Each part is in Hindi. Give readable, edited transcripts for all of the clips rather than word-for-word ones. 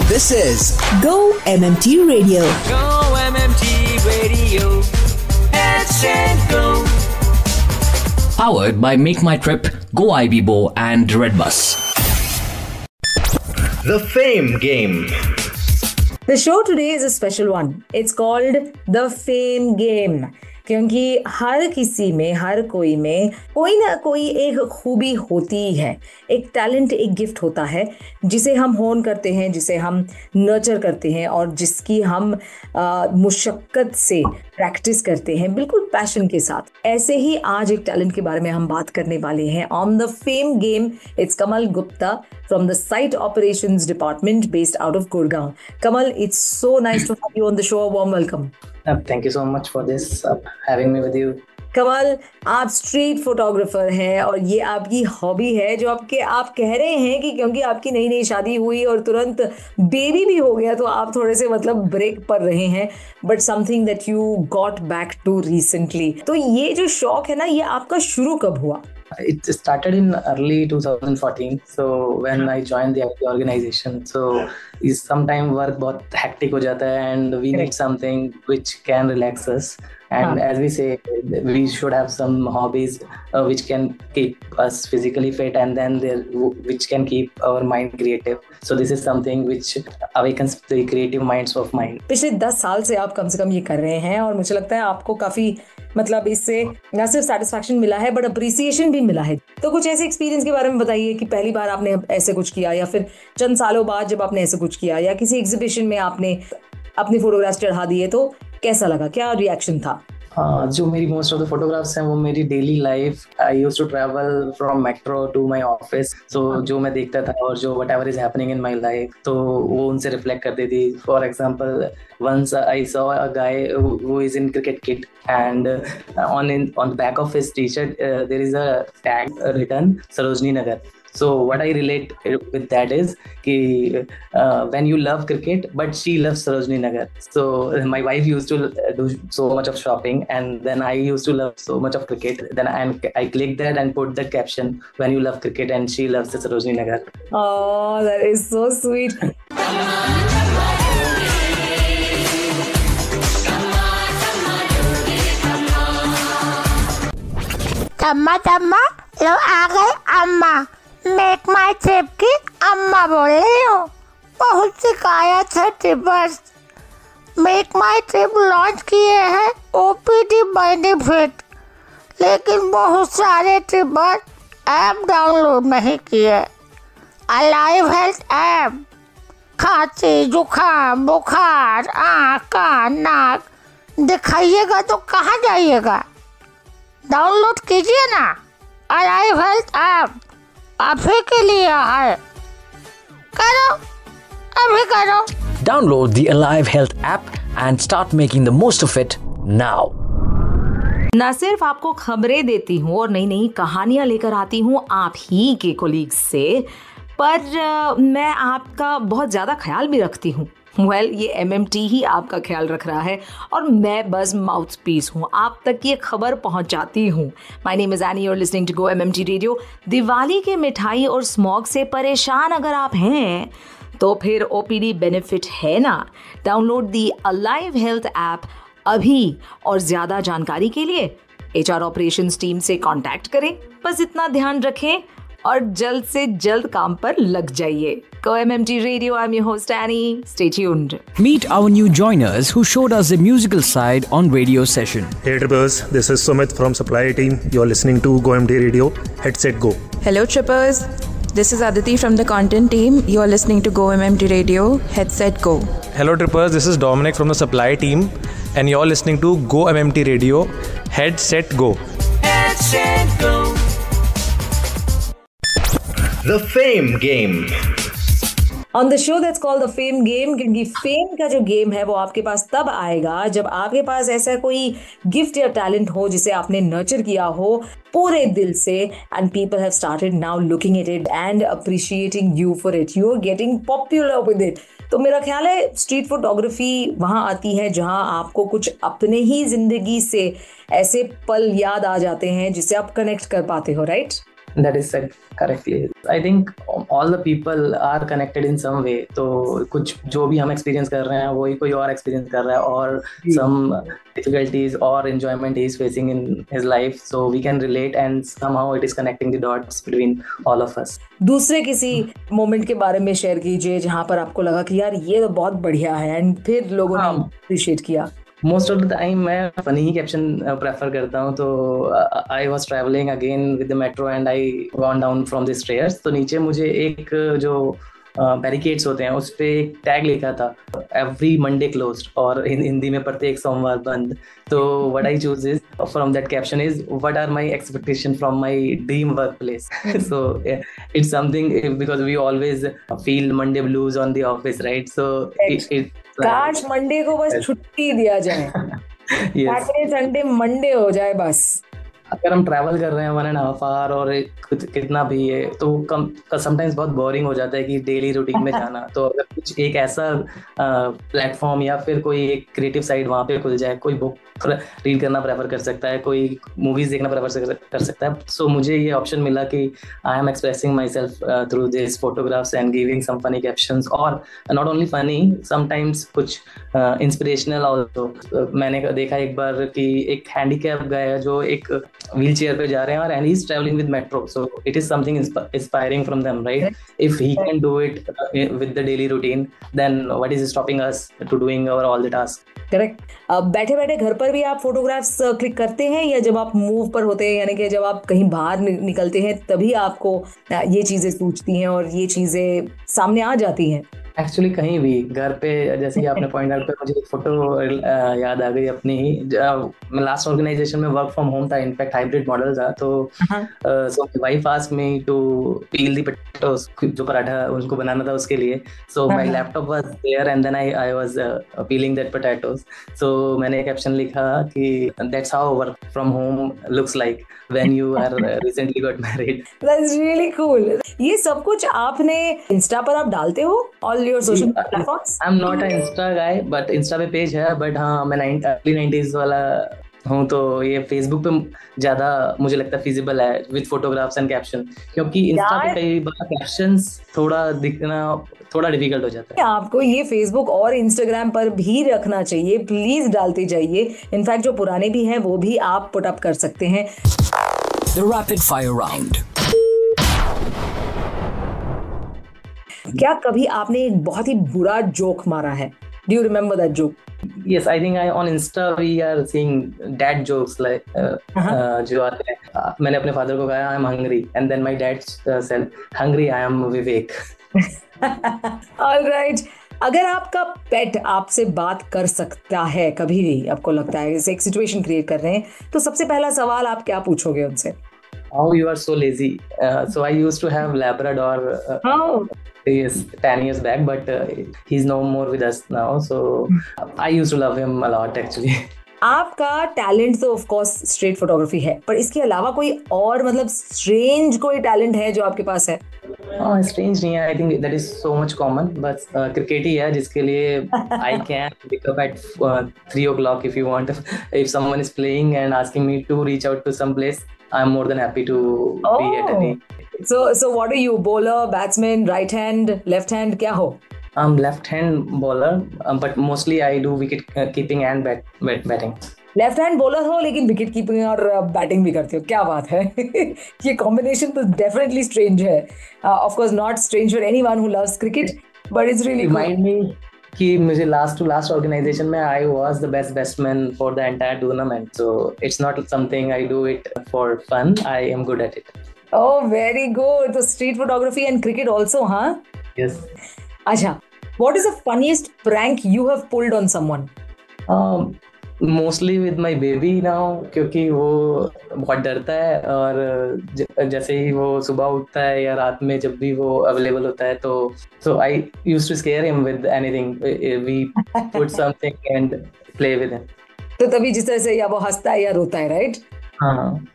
This is Go MMT Radio. Go MMT Radio. Let's go. Powered by Make My Trip, Go IBBO and Redbus. The Fame Game. The show today is a special one. It's called The Fame Game. क्योंकि हर किसी में, हर कोई में कोई ना कोई एक खूबी होती है, एक टैलेंट, एक गिफ्ट होता है जिसे हम होन करते हैं, जिसे हम नर्चर करते हैं और जिसकी हम मुशक्कत से प्रैक्टिस करते हैं, बिल्कुल पैशन के साथ। ऐसे ही आज एक टैलेंट के बारे में हम बात करने वाले हैं on the fame game. It's Kamal Gupta from the Site Operations Department based out of Gurgaon. Kamal, it's so nice to have you on the show. A warm welcome. Thank you so much for this, having me with you. कमल, आप स्ट्रीट फोटोग्राफर हैं और ये आपकी हॉबी है जो आप कह रहे हैं कि क्योंकि आपकी नई नई शादी हुई और तुरंत बेबी भी हो गया तो आप थोड़े से मतलब ब्रेक पर रहे हैं, but something that you got back to recently. तो ये जो शौक है ना, ये आपका शुरू कब हुआ? It started in early 2014. So when I joined the organization, so sometimes work बहुत hectic हो जाता है and we need something which can relax us. And as we say, we should have some hobbies which can keep us physically fit and then which can keep our mind creative. So this is something which awakens the creative minds of mine. पिछले 10 साल से आप कम से कम ये कर रहे हैं और मुझे लगता है आपको काफी मतलब इससे न सिर्फ सेटिस्फैक्शन मिला है बट अप्रिसिएशन भी मिला है। तो कुछ ऐसे एक्सपीरियंस के बारे में बताइए कि पहली बार आपने ऐसे कुछ किया या फिर चंद सालों बाद जब आपने ऐसे कुछ किया या किसी एग्जीबिशन में आपने अपनी फोटोग्राफ्स चढ़ा दिए तो कैसा लगा, क्या रिएक्शन था? जो मेरी मोस्ट ऑफ द फोटोग्राफ्स हैं वो मेरी daily life, I used to travel from metro to my office, so जो मैं देखता था और जो whatever is happening in my life तो वो उनसे रिफ्लेक्ट करती थी। For example once I saw a guy who is in cricket kit and on the back of his t-shirt there is a tag written Sarojini Nagar. So what I relate with that is कि when you love cricket but she loves Sarojini Nagar. So my wife used to do so much of shopping and then I used to love so much of cricket. Then I clicked that and put the caption when you love cricket and she loves the Sarojini Nagar. Oh, that is so sweet. तम्मा लो आ गए अम्मा। मेक माई ट्रिप की अम्मा बोल रही हो। बहुत शिकायत है ट्रिपर्स। मेक माई ट्रिप लॉन्च किए हैं ओपीडी बेनिफिट, लेकिन बहुत सारे ट्रिपर ऐप डाउनलोड नहीं किए। अलाइव हेल्थ ऐप, खांसी, जुकाम, बुखार, आँख, कान, नाक दिखाइएगा तो कहाँ जाइएगा? डाउनलोड कीजिए ना, अलाइव हेल्थ ऐप आप ही के लिए है। करो, अभी करो। Download the Alive Health app and start making the most of it now. ना सिर्फ आपको खबरें देती हूँ और नई नई कहानियाँ लेकर आती हूँ आप ही के कोलीग्स से, पर मैं आपका बहुत ज़्यादा ख्याल भी रखती हूँ। ये MMT ही आपका ख्याल रख रहा है और मैं बस माउथ पीस हूँ, आप तक ये खबर पहुँचाती हूँ। My name is Annie, you are listening to go MMT radio. Diwali के मिठाई और स्मॉग से परेशान अगर आप हैं तो फिर OPD बेनिफिट है ना। Download the alive health app अभी और ज़्यादा जानकारी के लिए HR ऑपरेशंस टीम से कॉन्टैक्ट करें। बस इतना ध्यान रखें और जल्द से जल्द काम पर लग जाइए। Go MMT Radio, I'm your host Annie. Stay tuned. Meet our new joiners who showed us the musical side on radio session. Hey Trippers, this is Sumit from Supply Team. You're listening to Go MD Radio. Headset Go. Hello Trippers, this is Aditi from the Content Team. You're listening to Go MMT Radio. Headset Go. Hello Trippers, this is Dominic from the Supply Team and you're listening to Go MMT Radio. Headset Go. Headset Go. The Fame Game. On the show that's called the fame game, क्योंकि फेम का जो गेम है वो आपके पास तब आएगा जब आपके पास ऐसा कोई गिफ्ट या टैलेंट हो जिसे आपने नर्चर किया हो पूरे दिल से and people have started now looking at it and appreciating you for it, you are getting popular with it. तो मेरा ख्याल है स्ट्रीट फोटोग्राफी वहाँ आती है जहाँ आपको कुछ अपने ही जिंदगी से ऐसे पल याद आ जाते हैं जिससे आप कनेक्ट कर पाते हो, right? That is said correctly. I think all the people are connected in some way. तो कुछ जो भी हम experience कर रहे हैं वही कोई और experience कर रहा है, और some difficulties or enjoyment he is facing in his life, so we can relate and somehow it is connecting the dots between all of us. दूसरे किसी मोमेंट के बारे में शेयर कीजिए जहाँ पर आपको लगा कि यार ये तो बहुत बढ़िया है एंड फिर लोगों ने अप्रिशिएट किया। मोस्ट ऑफ द टाइम मैं फनी ही कैप्शन प्रेफर करता हूँ। तो I was travelling again with the metro and I gone down from the stairs. तो नीचे मुझे एक जो बैरिकेड्स होते हैं उस पे एक टैग लिखा था, एवरी मंडे क्लोज्ड, और हिंदी में प्रत्येक सोमवार बंद। तो what I choose is from that caption is what are my expectation from my dream work place. So it's something because we always feel Monday blues on the office, right? So it काश मंडे को बस छुट्टी दिया जाए, सैटरडे संडे मंडे हो जाए बस। अगर हम ट्रैवल कर रहे हैं 1.5 आवर और कितना भी है तो समटाइम्स बहुत बोरिंग हो जाता है कि डेली रूटीन में जाना। तो अगर कुछ एक ऐसा प्लेटफॉर्म या फिर कोई एक क्रिएटिव साइट वहाँ पे खुल जाए, कोई बुक रीड करना प्रेफर कर सकता है, कोई मूवीज देखना प्रेफर कर सकता है। सो मुझे ये ऑप्शन मिला कि I am expressing my self through this photographs and giving some funny captions, और नॉट ओनली फनी, समटाइम्स कुछ इंस्पिरेशनल ऑल्सो। मैंने देखा एक बार कि एक हैंडीकैप गाय है जो एक व्हील चेयर पे जा रहे हैं और and he is travelling with metro, so it is something inspiring from them, right? If he can do it with the daily routine, then what is stopping us to doing our all the task? Correct. बैठे बैठे घर पर भी आप फोटोग्राफ्स क्लिक करते हैं या जब आप मूव पर होते हैं, यानी कि जब आप कहीं बाहर निकलते हैं तभी आपको ये चीजें सूझती हैं और ये चीजें सामने आ जाती हैं? एक्चुअली कहीं भी, घर पे, जैसे कि आपने पॉइंट आउट किया, मुझे एक फोटो याद आ गई अपनी ही। मैं लास्ट ऑर्गेनाइजेशन में वर्क फ्रॉम होम था, इनफैक्ट हाइब्रिड मॉडल था। तो so my wife asked me to peel the potatoes, जो पराठा उनको बनाना था उसके लिए। So my laptop was there and then I was peeling that potatoes. So मैंने एक कैप्शन लिखा कि that's how work from home looks like when you are recently got married. That's really cool. ये सब कुछ आपने इंस्टा पर आप डालते हो all your social platforms? I am not a Insta guy, but Insta पे पेज है, बट हाँ मैं अर्ली 90s वाला हूँ, तो ये फेसबुक पे ज्यादा मुझे लगता है फिजिबल है विद फोटोग्राफ्स एंड कैप्शन, क्योंकि इंस्टा पे कई बार कैप्शंस थोड़ा दिखना थोड़ा डिफिकल्ट हो जाता है। आपको ये फेसबुक और इंस्टाग्राम पर भी रखना चाहिए, प्लीज डालते जाइए। इनफैक्ट जो पुराने भी हैं वो भी आप पुट अप कर सकते हैं। The rapid fire round. क्या कभी आपने एक बहुत ही बुरा जोक मारा है? Do you remember that joke? Yes, I think on Insta we are seeing dad jokes like जो आते हैं। मैंने अपने फादर को कहा I am hungry and then my dad said hungry I am Vivek. All right. अगर आपका पेट आपसे बात कर सकता है कभी भी, आपको लगता है जैसे एक सिचुएशन क्रिएट कर रहे हैं, तो सबसे पहला सवाल आप क्या पूछोगे उनसे? Oh, you are so lazy. So I used to have Labrador. Yes, 10 years back, but he's no more with us now. So I used to love him a lot actually. आपका टैलेंट तो ऑफ कोर्स स्ट्रीट फोटोग्राफी है, पर इसके अलावा कोई और मतलब स्ट्रेंज कोई टैलेंट है जो आपके पास है? स्ट्रेंज नहीं है, I think that is so much common, बस क्रिकेट ही है जिसके लिए I can pick up at 3 o'clock if you want. If someone is playing and asking me to reach out to some place, I'm more than happy to be at any. So what are you? Bowler, batsman, right hand, left hand? क्या हो? I'm left-hand bowler, but mostly I do wicket keeping and batting. Left hand bowler हो लेकिन विकेट कीपिंग और बैटिंग भी करते हो, क्या बात है। ये कॉम्बिनेशन तो डेफिनेटली स्ट्रेंज है। Of course not strange for anyone who loves cricket, but it's really remind me कि मुझे लास्ट ऑर्गेनाइजेशन में I was the best batsman for the entire tournament, so it's not something I do it for fun, I am good at it. Oh very good. तो street photography and cricket also, हाँ? यस। अच्छा, what is the funniest prank you have pulled on someone? Mostly with my baby now, क्योंकि वो बहुत डरता है और जैसे ही वो सुबह उठता है या रात में जब भी वो अवेलेबल होता है तो so I used to scare him with anything. We put something and play with him. तो तभी जिस तरह से या वो हंसता है या रोता है, right? हाँ।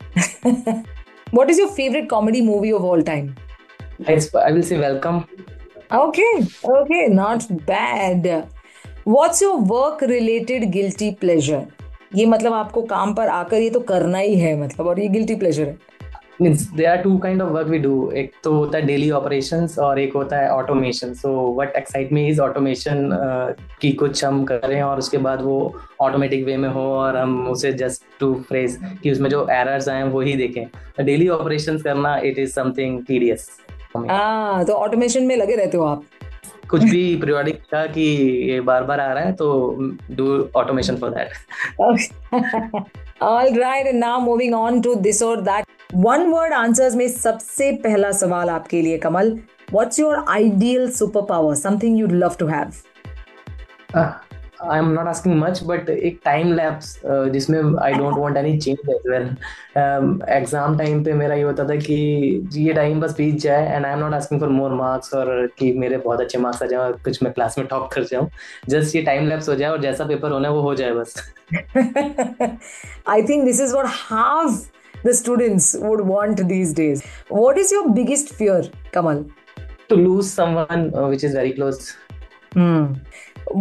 What is your favorite comedy movie of all time? I will say Welcome. Okay, not bad. What's your work related guilty pleasure? ये मतलब आपको काम पर आकर ये तो करना ही है मतलब, और ये guilty pleasure है? Means there are two kind of work we do. एक तो होता है डेली ऑपरेशंस और एक होता है automation. So what excite me is automation, कि कुछ हम करें और उसके बाद वो ऑटोमेटिक वे में हो और हम उसे जस्ट टू फ्रेज कि उसमें जो एरर्स आए वो ही देखें. डेली ऑपरेशंस करना इट इज समथिंग टीडियस. तो ऑटोमेशन में लगे रहते हो आप. कुछ भी पीरियोडिक था कि ये बार बार आ रहा है तो do automation for that. All right, and now moving on to this or that. One word answers में सबसे पहला सवाल आपके लिए कमल. What's your ideal superpower? Something you'd love to have? I am not asking much, but एक टाइम लैप्स जिसमें I don't want any change as well. Exam time पे मेरा ये होता था कि ये टाइम बस बीत जाए and I am not asking for more marks और कि मेरे बहुत अच्छे मार्क्स आ जाए और कुछ मैं क्लास में टॉप कर जाऊँ. जस्ट ये टाइम लैप्स हो जाए और जैसा पेपर होना है वो हो जाए बस. I think this is what half the students would want these days. What is your biggest fear, Kamal? To lose someone which is very close.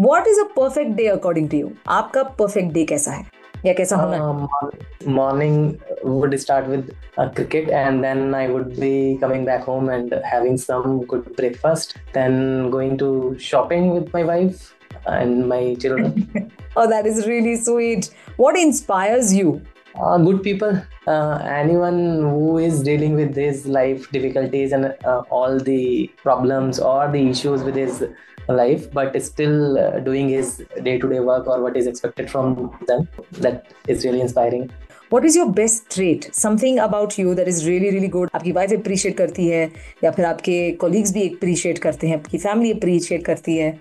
What is a perfect day according to you? आपका perfect day कैसा है या कैसा होना है? Morning would start with cricket and then I would be coming back home and having some good breakfast, then going to shopping with my wife and my children. Oh, that is really sweet. What inspires you? Good people. Anyone who is dealing with his life difficulties and all the problems or the issues with his life, but is still doing his day-to-day work or what is expected from them. That is really inspiring. What is your best trait? Something about you that is really really good. आपकी wife appreciate करती है या फिर आपके colleagues भी appreciate करते हैं, आपकी family appreciate करती है?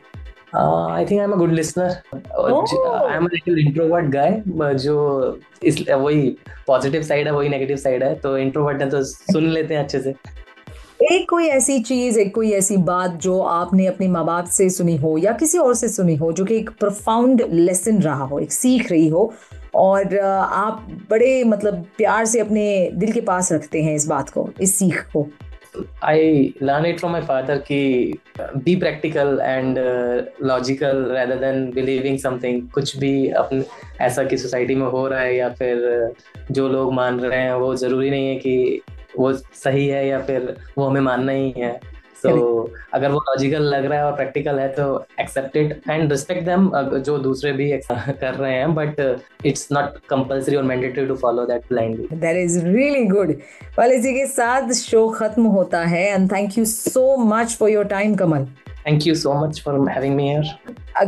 I think I'm a good listener. I'm a little introvert guy. जो इस वही positive side है वही negative side है. तो introvert है तो सुन लेते हैं अच्छे से. एक कोई ऐसी चीज, एक कोई ऐसी बात जो आपने अपने माँ बाप से सुनी हो या किसी और से सुनी हो जो कि एक प्रोफाउंड लेसन रहा हो, एक सीख रही हो और आप बड़े मतलब प्यार से अपने दिल के पास रखते हैं इस बात को, इस सीख को. I learned it from my father कि be practical and logical rather than believing something. कुछ भी अपने ऐसा कि सोसाइटी में हो रहा है या फिर जो लोग मान रहे हैं वो जरूरी नहीं है कि वो सही है या फिर वो हमें मानना ही है. So अगर वो लॉजिकल लग रहा है और प्रैक्टिकल है तो accept it and respect them जो दूसरे भी कर रहे हैं, बट इट्स नॉट कंपल्सरी और mandatory to follow that blindly. That is really good. Well, इसी के साथ शो खत्म होता है and thank you so much for your time Kamal. Thank you so much for having me here.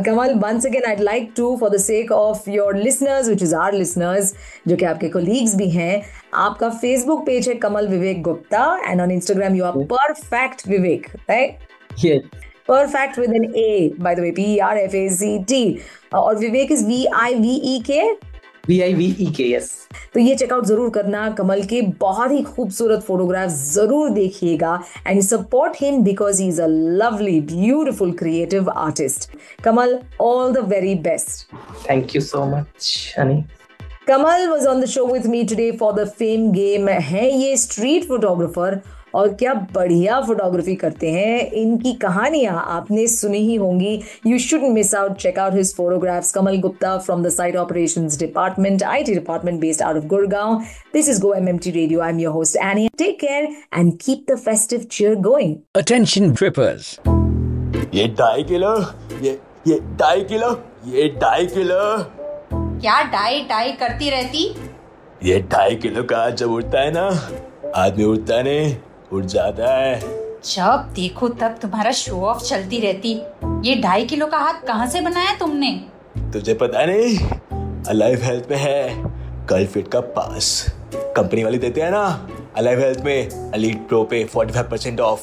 Kamal, once again, I'd like to, for the sake of your listeners, which is our listeners, जो कि आपके colleagues भी हैं, आपका Facebook page है कमल विवेक Gupta and on Instagram you are Perfect Vivek, right? Yes. Perfect with an A, by the way, P-E-R-F-A-C-T. और विवेक is V-I-V-E-K? V-I-V-E-K, yes. तो ये चेकआउट जरूर करना. कमल के बहुत ही खूबसूरत फोटोग्राफ जरूर देखिएगा and support him because he is a lovely beautiful creative artist. Kamal, all the very best. Thank you so much Honey. Kamal was on the show with me today for the Fame Game. है ये स्ट्रीट फोटोग्राफर और क्या बढ़िया फोटोग्राफी करते हैं. इनकी कहानियां आपने सुनी ही होंगी. You shouldn't miss out. Check out his photographs. Kamal Gupta from the Site Operations Department, IT department based out of Gurgaon. This is Go MMT Radio. I'm your host Annie. Take care and keep the festive cheer going. Attention trippers. ये 2.5 किलो, ये 2.5 किलो, ये 2.5 किलो. क्या डाई करती रहती? ये 2.5 किलो का जब उठता है ना, आदमी उठता नहीं, उठ जाता है. जब देखो तब तुम्हारा शो ऑफ चलती रहती. ये 2.5 किलो का हाथ कहाँ से बनाया तुमने? तुझे पता नहीं, अलाइव हेल्थ में है कर्ल फिट का पास. कंपनी वाले देते हैं ना अलाइव हेल्थ में एलीट प्रो पे 45% ऑफ.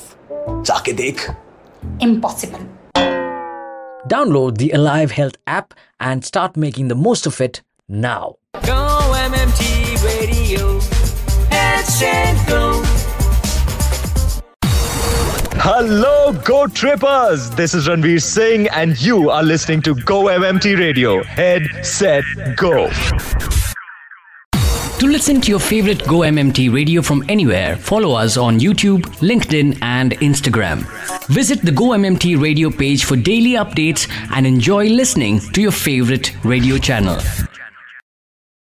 जाके देख. Impossible. Download the Alive Health app and start making the most of it now. Go MMT Radio. Head set go. Hello, Go Trippers! This is Ranveer Singh and you are listening to Go MMT Radio. Head, set, go. To listen to your favorite Go MMT radio from anywhere, follow us on YouTube, LinkedIn, and Instagram. Visit the Go MMT radio page for daily updates and enjoy listening to your favorite radio channel.